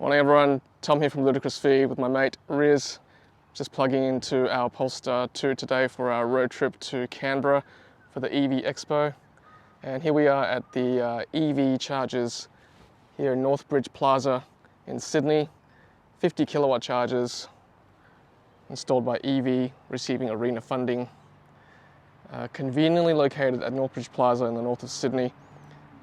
Morning everyone, Tom here from Ludicrous Feed with my mate Riz. Just plugging into our Polestar 2 today for our road trip to Canberra for the Evie Expo. And here we are at the Evie chargers here in Northbridge Plaza in Sydney. 50 kilowatt chargers installed by Evie, receiving arena funding. Conveniently located at Northbridge Plaza in the north of Sydney.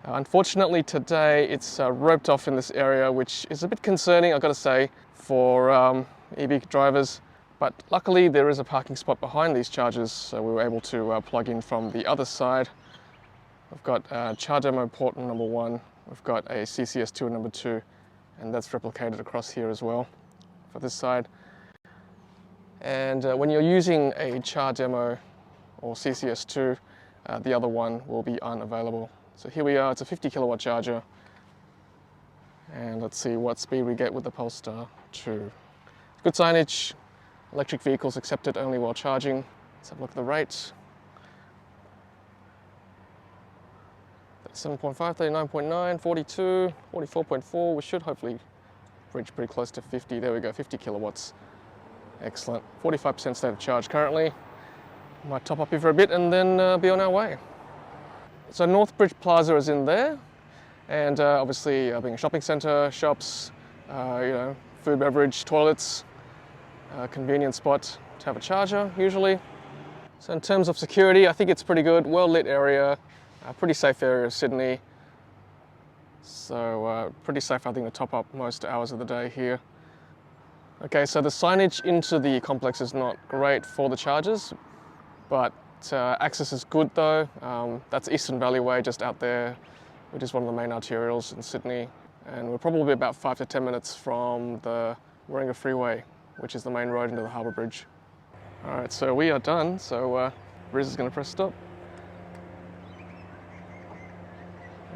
Unfortunately today it's roped off in this area, which is a bit concerning, I've got to say, for Evie drivers. But luckily there is a parking spot behind these chargers, so we were able to plug in from the other side. We've got Charge Demo port number 1, we've got a CCS2 number 2, and that's replicated across here as well for this side. And when you're using a Charge Demo or CCS2, the other one will be unavailable. So here we are, it's a 50 kilowatt charger. And let's see what speed we get with the Polestar 2. Good signage, electric vehicles accepted only while charging. Let's have a look at the rate. 37.5, 39.9, 42, 44.4. We should hopefully reach pretty close to 50. There we go, 50 kilowatts. Excellent. 45% state of charge currently. Might top up here for a bit and then be on our way. So Northbridge Plaza is in there, and obviously being a shopping centre, shops, food, beverage, toilets, convenient spot to have a charger usually. So in terms of security, I think it's pretty good, well lit area, pretty safe area of Sydney. So pretty safe, I think, to top up most hours of the day here. Okay, so the signage into the complex is not great for the chargers, but access is good though. That's Eastern Valley Way just out there, which is one of the main arterials in Sydney. And we're probably about 5 to 10 minutes from the Warringah Freeway, which is the main road into the Harbour Bridge. All right, so we are done. So Riz is going to press stop.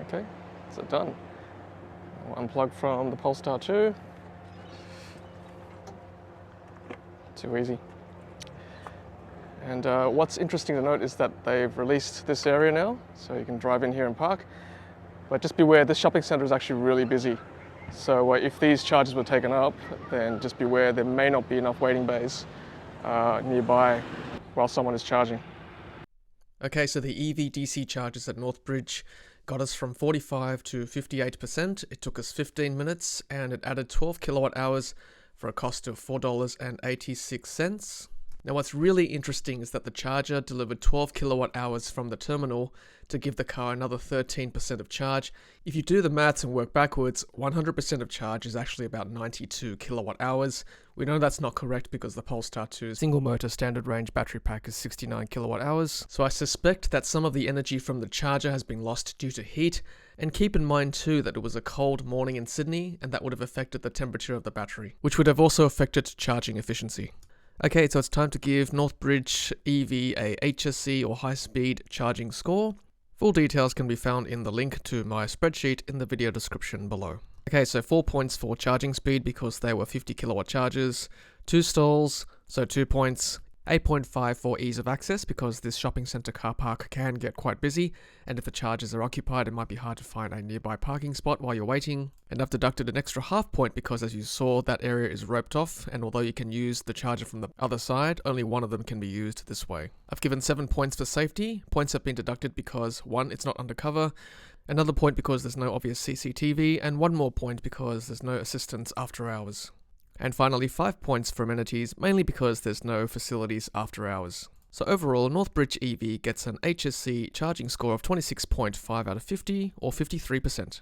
Okay, so done. We'll unplug from the Polestar 2. Too easy. And what's interesting to note is that they've released this area now, so you can drive in here and park. But just beware, this shopping centre is actually really busy. So if these charges were taken up, then just beware, there may not be enough waiting bays nearby while someone is charging. Okay, so the Evie DC charges at Northbridge got us from 45 to 58%. It took us 15 minutes and it added 12 kilowatt hours for a cost of $4.86. Now what's really interesting is that the charger delivered 12 kilowatt hours from the terminal to give the car another 13% of charge. If you do the maths and work backwards, 100% of charge is actually about 92 kilowatt hours. We know that's not correct because the Polestar 2's single motor standard range battery pack is 69 kilowatt hours. So I suspect that some of the energy from the charger has been lost due to heat. And keep in mind too that it was a cold morning in Sydney, and that would have affected the temperature of the battery, which would have also affected charging efficiency. Okay, so it's time to give Northbridge Evie a HSC or high-speed charging score. Full details can be found in the link to my spreadsheet in the video description below. Okay, so 4 points for charging speed because they were 50 kilowatt chargers, 2 stalls, so 2 points, 8.5 for ease of access because this shopping centre car park can get quite busy, and if the chargers are occupied it might be hard to find a nearby parking spot while you're waiting. And I've deducted an extra half point because, as you saw, that area is roped off, and although you can use the charger from the other side, only one of them can be used this way. I've given 7 points for safety. Points have been deducted because 1, it's not undercover, another point because there's no obvious CCTV, and 1 more point because there's no assistance after hours. And finally 5 points for amenities, mainly because there's no facilities after hours. So overall, Northbridge Evie gets an HSC charging score of 26.5 out of 50, or 53%.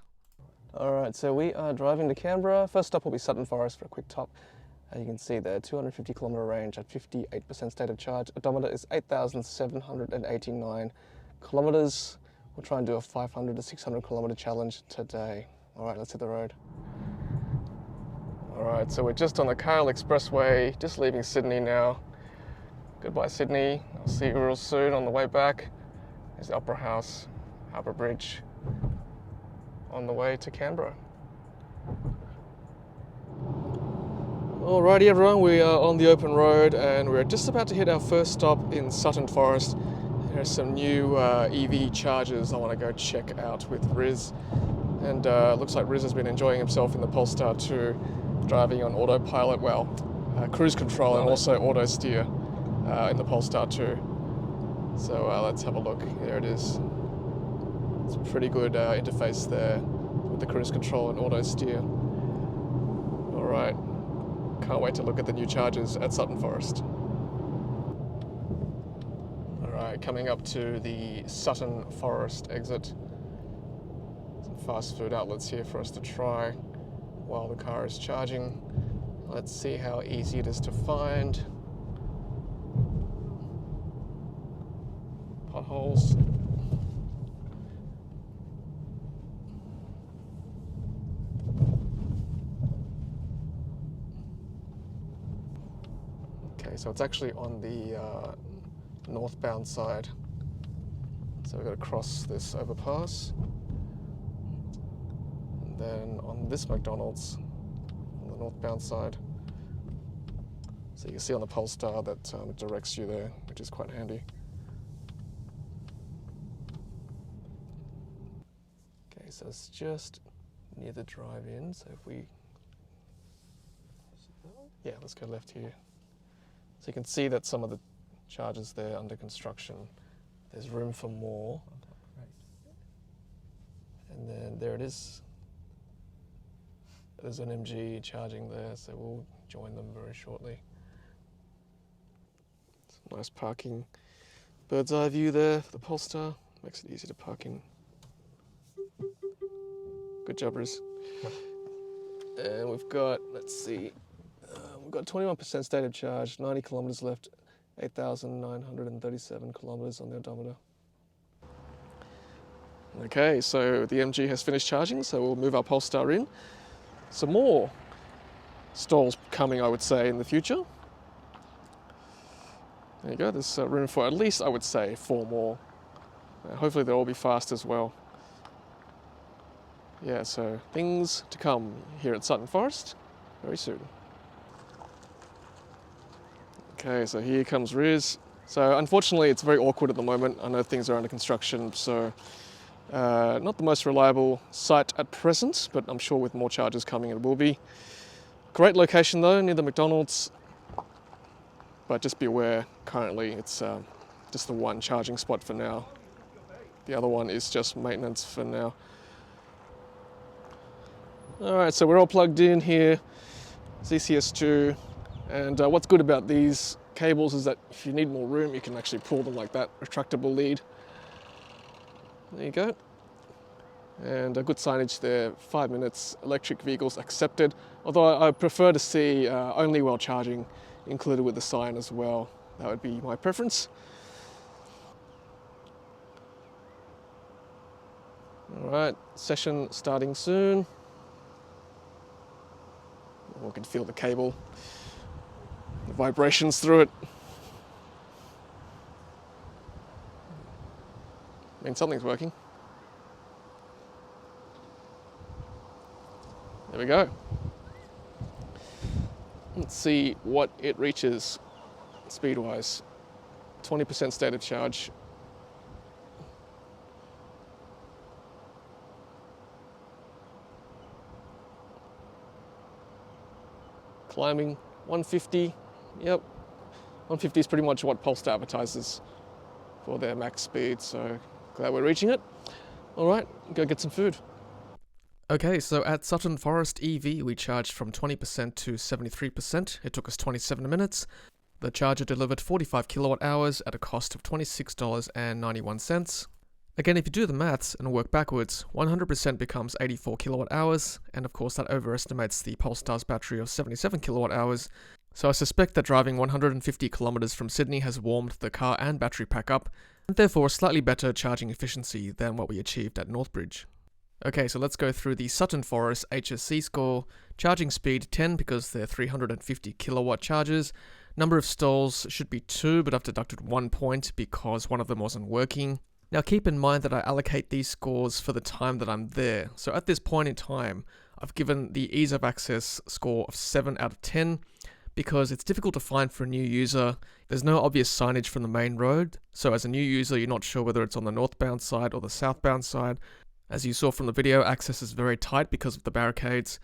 Alright, so we are driving to Canberra. First stop will be Sutton Forest for a quick top. You can see there, 250 kilometre range at 58% state of charge. Odometer is 8,789 kilometres. We'll try and do a 500 to 600 kilometre challenge today. Alright, let's hit the road. Alright, so we're just on the Carloop Expressway, just leaving Sydney now. Goodbye Sydney, I'll see you real soon on the way back. There's the Opera House, Harbour Bridge, on the way to Canberra. Alrighty everyone, we are on the open road and we're just about to hit our first stop in Sutton Forest. There's some new EV chargers I want to go check out with Riz. And looks like Riz has been enjoying himself in the Polestar 2, driving on autopilot, cruise control and also auto steer in the Polestar 2. So let's have a look. There it is. It's a pretty good interface there with the cruise control and auto steer. All right, can't wait to look at the new chargers at Sutton Forest. All right, coming up to the Sutton Forest exit. Some fast food outlets here for us to try while the car is charging. Let's see how easy it is to find. Potholes. Okay, so it's actually on the northbound side. So we've got to cross this overpass. And then on this McDonald's, on the northbound side. So you can see on the Polestar that it directs you there, which is quite handy. Okay, so it's just near the drive-in. So if we, yeah, let's go left here. So you can see that some of the chargers there under construction. There's room for more. And then there it is. There's an MG charging there, so we'll join them very shortly. Some nice parking. Bird's eye view there for the Polestar. Makes it easy to park in. Good job, Riz. And we've got, let's see, we've got 21% state of charge, 90 kilometres left, 8,937 kilometres on the odometer. Okay, so the MG has finished charging, so we'll move our Polestar in. Some more stalls coming, I would say, in the future. There you go, there's room for at least, I would say, 4 more. Hopefully they'll all be fast as well. Yeah, so things to come here at Sutton Forest very soon. Okay, so here comes Riz. So unfortunately it's very awkward at the moment. I know things are under construction, so not the most reliable site at present, but I'm sure with more chargers coming it will be. Great location though, near the McDonald's, but just be aware, currently it's just the one charging spot for now. The other one is just maintenance for now. All right, so we're all plugged in here, ZCS2, and what's good about these cables is that if you need more room, you can actually pull them like that, retractable lead. There you go. And a good signage there, 5 minutes, electric vehicles accepted, although I prefer to see only while charging included with the sign as well. That would be my preference. All right, session starting soon. We can feel the cable, the vibrations through it. I mean, something's working. There we go. Let's see what it reaches speed-wise. 20% state of charge. Climbing 150, yep. 150 is pretty much what Polestar advertises for their max speed, so glad we're reaching it. All right, go get some food. Okay, so at Sutton Forest Evie, we charged from 20% to 73%. It took us 27 minutes. The charger delivered 45 kilowatt hours at a cost of $26.91. Again, if you do the maths and work backwards, 100% becomes 84 kilowatt hours, and of course that overestimates the Polestar's battery of 77 kilowatt hours. So I suspect that driving 150 kilometers from Sydney has warmed the car and battery pack up, and therefore slightly better charging efficiency than what we achieved at Northbridge. Okay, so let's go through the Sutton Forest HSC score. Charging speed 10 because they're 350 kilowatt chargers. Number of stalls should be 2, but I've deducted 1 point because one of them wasn't working. Now keep in mind that I allocate these scores for the time that I'm there. So at this point in time, I've given the ease of access score of 7 out of 10 because it's difficult to find for a new user. There's no obvious signage from the main road. So as a new user, you're not sure whether it's on the northbound side or the southbound side. As you saw from the video, access is very tight because of the barricades,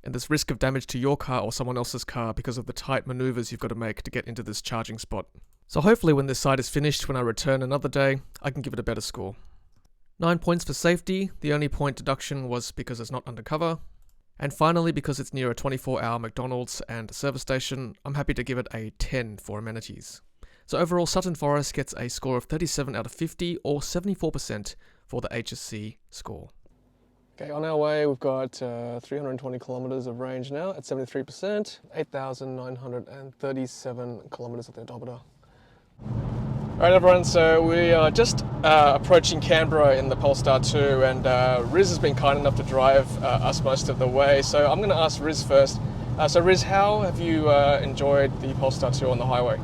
and there's risk of damage to your car or someone else's car because of the tight maneuvers you've got to make to get into this charging spot. So hopefully when this site is finished, when I return another day, I can give it a better score. 9 points for safety. The only point deduction was because it's not undercover. And finally, because it's near a 24-hour McDonald's and a service station, I'm happy to give it a 10 for amenities. So overall, Sutton Forest gets a score of 37 out of 50 or 74% for the HSC score. Okay, on our way, we've got 320 kilometres of range now at 73%, 8,937 kilometres at the odometer. Alright everyone, so we are just approaching Canberra in the Polestar 2, and Riz has been kind enough to drive us most of the way, so I'm going to ask Riz first. So Riz, how have you enjoyed the Polestar 2 on the highway?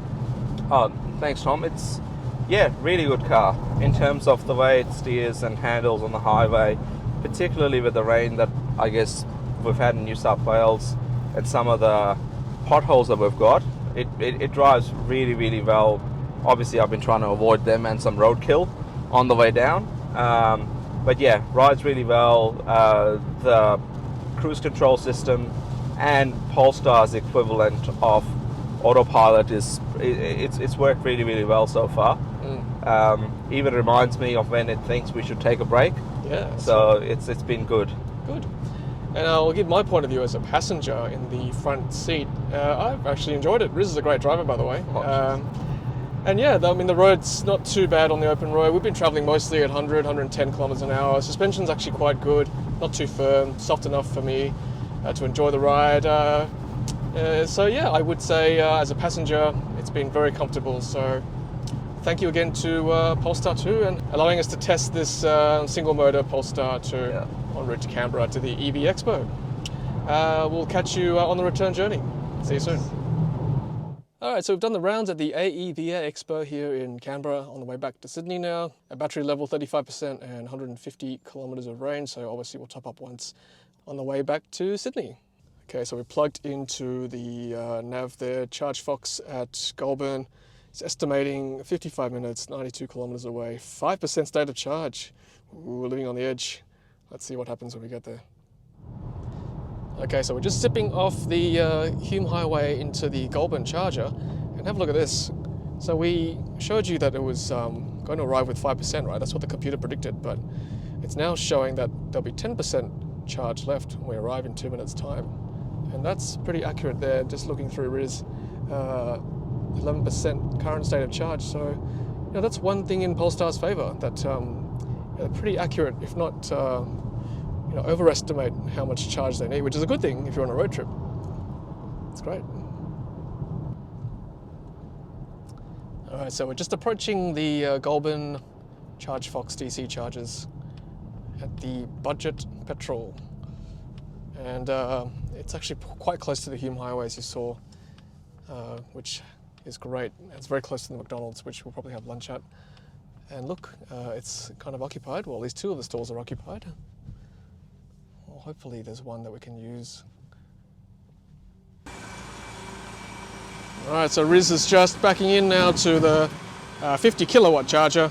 Oh, thanks Tom. It's, really good car in terms of the way it steers and handles on the highway, particularly with the rain that I guess we've had in New South Wales and some of the potholes that we've got. It drives really, really well. Obviously, I've been trying to avoid them and some roadkill on the way down. But yeah, rides really well. The cruise control system and Polestar's equivalent of autopilot it's worked really, really well so far. Even reminds me of when it thinks we should take a break. Yeah. So it's been good. Good. And I'll give my point of view as a passenger in the front seat. I've actually enjoyed it. Riz is a great driver, by the way. And yeah, I mean, the road's not too bad on the open road. We've been travelling mostly at 100, 110 kilometres an hour. Suspension's actually quite good, not too firm, soft enough for me to enjoy the ride. So yeah, I would say as a passenger, it's been very comfortable. So thank you again to Polestar 2 and allowing us to test this single motor Polestar 2 en route to Canberra to the Evie Expo. We'll catch you on the return journey. See you soon. Alright, so we've done the rounds at the AEVA Expo here in Canberra on the way back to Sydney now. A battery level 35% and 150 kilometres of range, so obviously we'll top up once on the way back to Sydney. Okay, so we plugged into the nav there, Chargefox at Goulburn. It's estimating 55 minutes, 92 kilometres away, 5% state of charge. We're living on the edge. Let's see what happens when we get there. Okay, so we're just zipping off the Hume Highway into the Goulburn charger, and have a look at this. So we showed you that it was going to arrive with 5%, right? That's what the computer predicted, but it's now showing that there'll be 10% charge left when we arrive in 2 minutes' time. And that's pretty accurate there, just looking through Riz. 11% current state of charge, so you know, that's one thing in Polestar's favour, that they're pretty accurate, if not overestimate how much charge they need, which is a good thing if you're on a road trip. It's great. Alright, so we're just approaching the Goulburn Chargefox DC chargers at the Budget Petrol, and it's actually quite close to the Hume Highway, as you saw, which is great. It's very close to the McDonald's, which we'll probably have lunch at. And look, it's kind of occupied. Well, at least two of the stalls are occupied. Well, hopefully there's one that we can use. Alright, so Riz is just backing in now to the 50 kilowatt charger.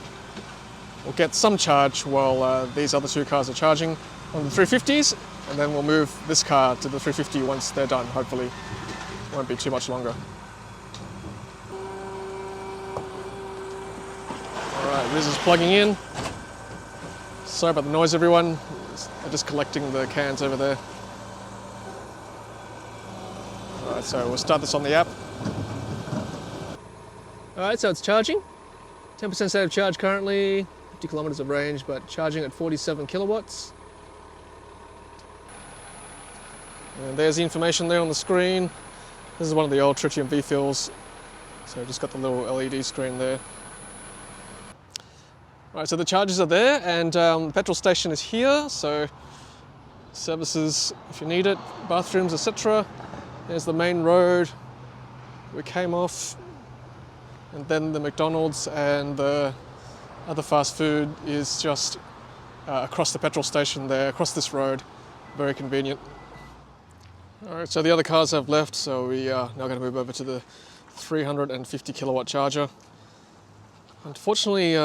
We'll get some charge while these other two cars are charging on the 350s, and then we'll move this car to the 350 once they're done, hopefully. Won't be too much longer. Alright, Riz is plugging in. Sorry about the noise, everyone. They're just collecting the cans over there. Alright, so we'll start this on the app. Alright, so it's charging. 10% state of charge currently, 50 kilometers of range, but charging at 47 kilowatts. And there's the information there on the screen. This is one of the old tritium V-fills, so just got the little LED screen there. Alright, so the chargers are there, and the petrol station is here, so services if you need it, bathrooms, etc. There's the main road we came off, and then the McDonald's and the other fast food is just across the petrol station there, across this road. Very convenient. Alright, so the other cars have left, so we are now going to move over to the 350 kilowatt charger. Unfortunately,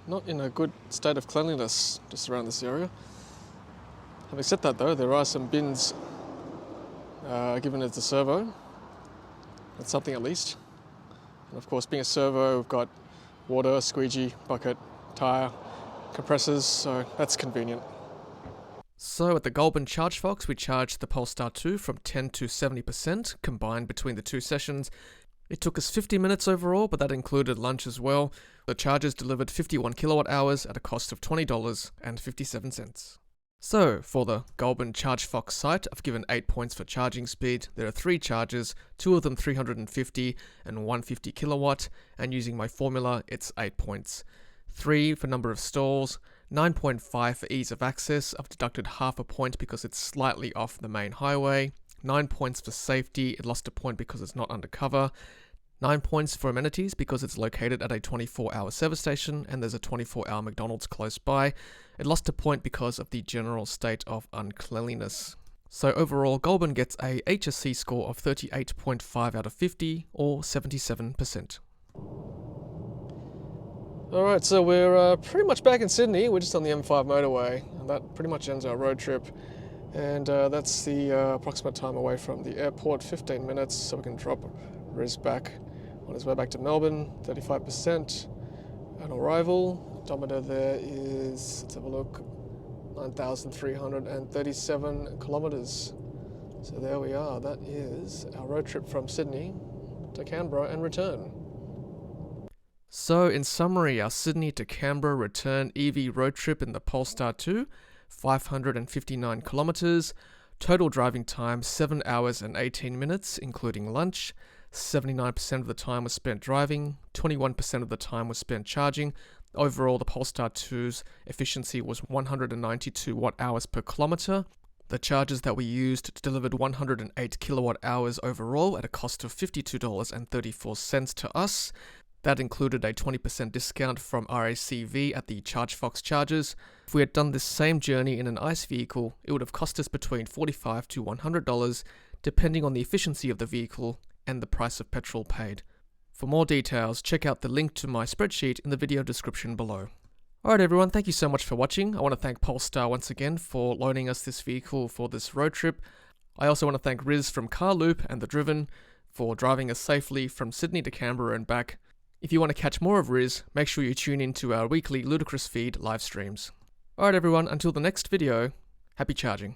not in a good state of cleanliness just around this area. Having said that though, there are some bins given as a servo. That's something at least. And of course, being a servo, we've got water, squeegee, bucket, tyre, compressors, so that's convenient. So at the Goulburn Chargefox, we charged the Polestar 2 from 10 to 70% combined between the two sessions. It took us 50 minutes overall, but that included lunch as well. The chargers delivered 51 kilowatt hours at a cost of $20.57. So, for the Goulburn Chargefox site, I've given 8 points for charging speed. There are 3 chargers, 2 of them 350 and 150 kilowatt, and using my formula, it's 8 points. 3 for number of stalls, 9.5 for ease of access. I've deducted half a point because it's slightly off the main highway. 9 points for safety, it lost a point because it's not undercover. 9 points for amenities because it's located at a 24-hour service station and there's a 24-hour McDonald's close by. It lost a point because of the general state of uncleanliness. So overall, Goulburn gets a HSC score of 38.5 out of 50 or 77%. Alright, so we're pretty much back in Sydney. We're just on the M5 motorway and that pretty much ends our road trip. And that's the approximate time away from the airport, 15 minutes, so we can drop Riz back on his way back to Melbourne, 35% on arrival. Odometer there is, let's have a look, 9,337 kilometres. So there we are, that is our road trip from Sydney to Canberra and return. So in summary, our Sydney to Canberra return Evie road trip in the Polestar 2, 559 kilometres, total driving time 7 hours and 18 minutes including lunch, 79% of the time was spent driving, 21% of the time was spent charging. Overall, the Polestar 2's efficiency was 192 watt hours per kilometre. The chargers that we used delivered 108 kilowatt hours overall at a cost of $52.34 to us. That included a 20% discount from RACV at the Chargefox chargers. If we had done this same journey in an ICE vehicle, it would have cost us between $45 to $100, depending on the efficiency of the vehicle and the price of petrol paid. For more details, check out the link to my spreadsheet in the video description below. Alright everyone, thank you so much for watching. I want to thank Polestar once again for loaning us this vehicle for this road trip. I also want to thank Riz from Carloop and The Driven for driving us safely from Sydney to Canberra and back. If you want to catch more of Riz, make sure you tune in to our weekly Ludicrous Feed live streams. Alright everyone, until the next video, happy charging.